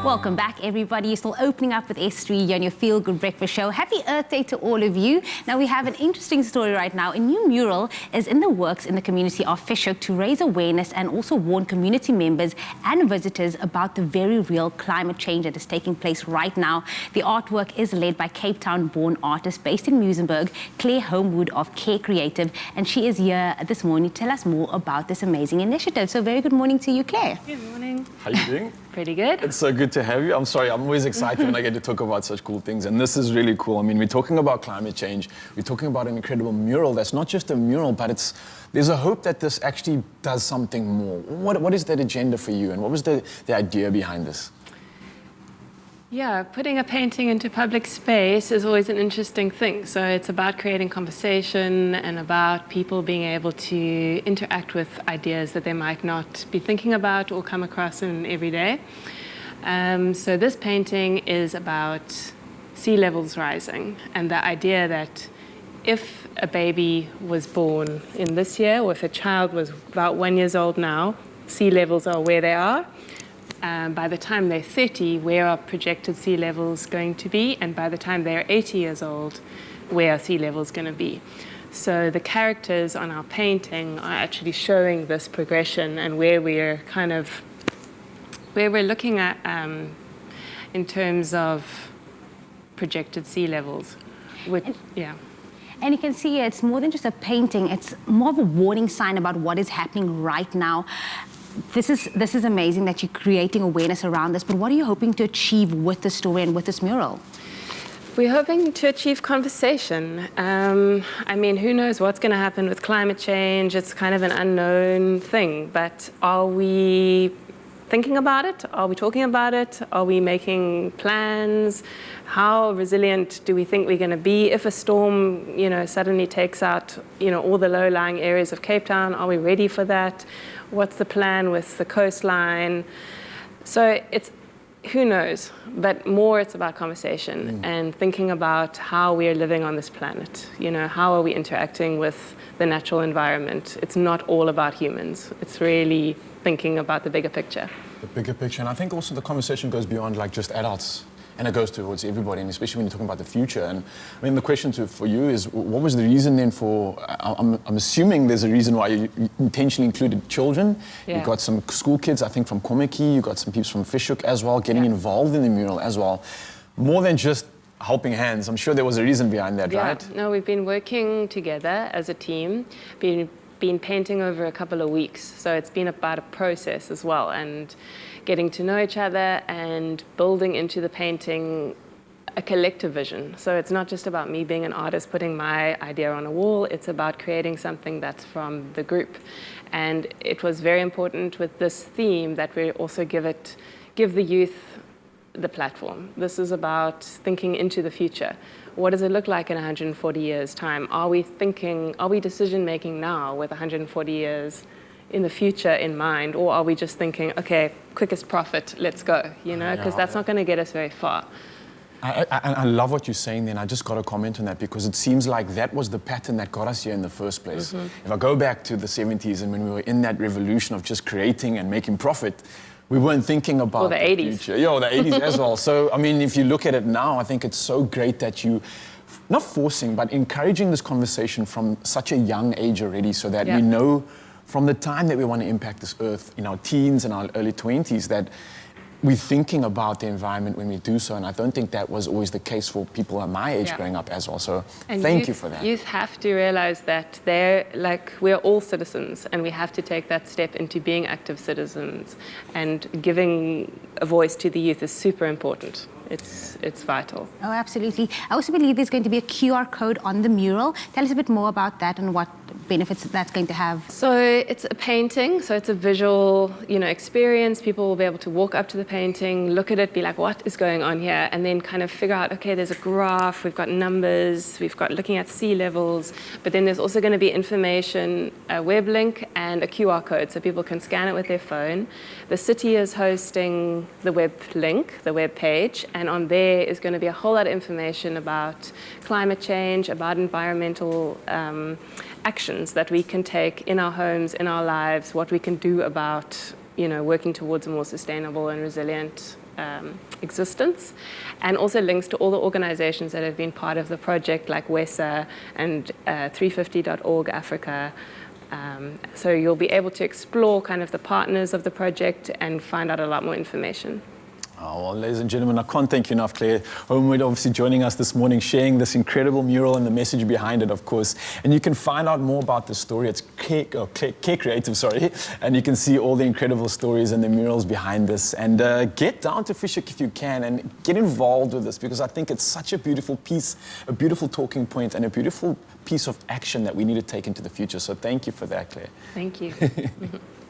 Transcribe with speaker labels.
Speaker 1: Welcome back, everybody. You're still opening up with S3 here on your Feel Good Breakfast Show. Happy Earth Day to all of you. Now, we have an interesting story right now. A new mural is in the works in the community of Fish Hoek to raise awareness and also warn community members and visitors about the very real climate change that is taking place right now. The artwork is led by Cape Town-born artist based in Muizenberg, Claire Homewood of Care Creative, and she is here this morning to tell us more about this amazing initiative. So very good morning to you, Claire.
Speaker 2: Good morning.
Speaker 3: How are you doing?
Speaker 2: Pretty good.
Speaker 3: It's so good to have you. I'm sorry, I'm always excited when I get to talk about such cool things, and this is really cool. I mean, we're talking about climate change. We're talking about an incredible mural that's not just a mural, but there's a hope that this actually does something more. What is that agenda for you, and what was the idea behind this?
Speaker 2: Yeah, putting a painting into public space is always an interesting thing. So it's about creating conversation and about people being able to interact with ideas that they might not be thinking about or come across in every day. So this painting is about sea levels rising and the idea that if a baby was born in this year, or if a child was about 1 year old now, sea levels are where they are. By the time they're 30, where are projected sea levels going to be? And by the time they're 80 years old, where are sea levels going to be? So the characters on our painting are actually showing this progression and where we're looking at in terms of projected sea levels.
Speaker 1: And you can see it's more than just a painting, it's more of a warning sign about what is happening right now. This is amazing that you're creating awareness around this, but what are you hoping to achieve with this story and with this mural?
Speaker 2: We're hoping to achieve conversation. I mean, who knows what's going to happen with climate change? It's kind of an unknown thing, but are we thinking about it? Are we talking about it? Are we making plans? How resilient do we think we're going to be if a storm, suddenly takes out, all the low-lying areas of Cape Town? Are we ready for that? What's the plan with the coastline? So who knows, but more it's about conversation and thinking about how we are living on this planet. How are we interacting with the natural environment? It's not all about humans. It's really thinking about the bigger picture.
Speaker 3: The bigger picture, and I think also the conversation goes beyond like just adults, and it goes towards everybody, and especially when you're talking about the future. And I mean, the question for you is, what was the reason then for, I'm assuming there's a reason why you intentionally included children.
Speaker 2: Yeah.
Speaker 3: You got some school kids, I think, from Komeki, you got some people from Fish Hoek as well, getting involved in the mural as well. More than just helping hands, I'm sure there was a reason behind that, right?
Speaker 2: No, we've been working together as a team, been painting over a couple of weeks, so it's been about a process as well, and getting to know each other and building into the painting a collective vision. So it's not just about me being an artist putting my idea on a wall, it's about creating something that's from the group. And it was very important with this theme that we also give the youth the platform. This is about thinking into the future. What does it look like in 140 years' time? Are we decision-making now with 140 years in the future in mind, or are we just thinking, okay, quickest profit, let's go, because that's not going to get us very far.
Speaker 3: I love what you're saying then. I just got to comment on that because it seems like that was the pattern that got us here in the first place. If I go back to the 70s and when we were in that revolution of just creating and making profit, we weren't thinking about
Speaker 2: the 80s.
Speaker 3: Future. Yeah, the 80s as well. So, I mean, if you look at it now, I think it's so great that you, not forcing, but encouraging this conversation from such a young age already so that we know from the time that we want to impact this earth in our teens and our early 20s that we're thinking about the environment when we do so, and I don't think that was always the case for people at my age growing up as well. So thank you for that.
Speaker 2: Youth have to realize that we're all citizens, and we have to take that step into being active citizens, and giving a voice to the youth is super important. It's vital.
Speaker 1: Oh, absolutely. I also believe there's going to be a QR code on the mural. Tell us a bit more about that and what benefits that's going to have.
Speaker 2: So it's a painting, so it's a visual, experience. People will be able to walk up to the painting, look at it, be like, what is going on here? And then kind of figure out, okay, there's a graph, we've got numbers, we've got looking at sea levels, but then there's also going to be information, a web link and a QR code, so people can scan it with their phone. The city is hosting the web link, the web page, and on there is going to be a whole lot of information about climate change, about environmental actions that we can take in our homes, in our lives, what we can do about working towards a more sustainable and resilient existence, and also links to all the organizations that have been part of the project, like WESA and 350.org Africa. So you'll be able to explore kind of the partners of the project and find out a lot more information.
Speaker 3: Oh, well, ladies and gentlemen, I can't thank you enough, Claire Homewood, obviously joining us this morning, sharing this incredible mural and the message behind it, of course. And you can find out more about the story. It's Care Creative, sorry. And you can see all the incredible stories and the murals behind this. And get down to Fish Hoek if you can and get involved with this, because I think it's such a beautiful piece, a beautiful talking point, and a beautiful piece of action that we need to take into the future. So thank you for that, Claire.
Speaker 2: Thank you.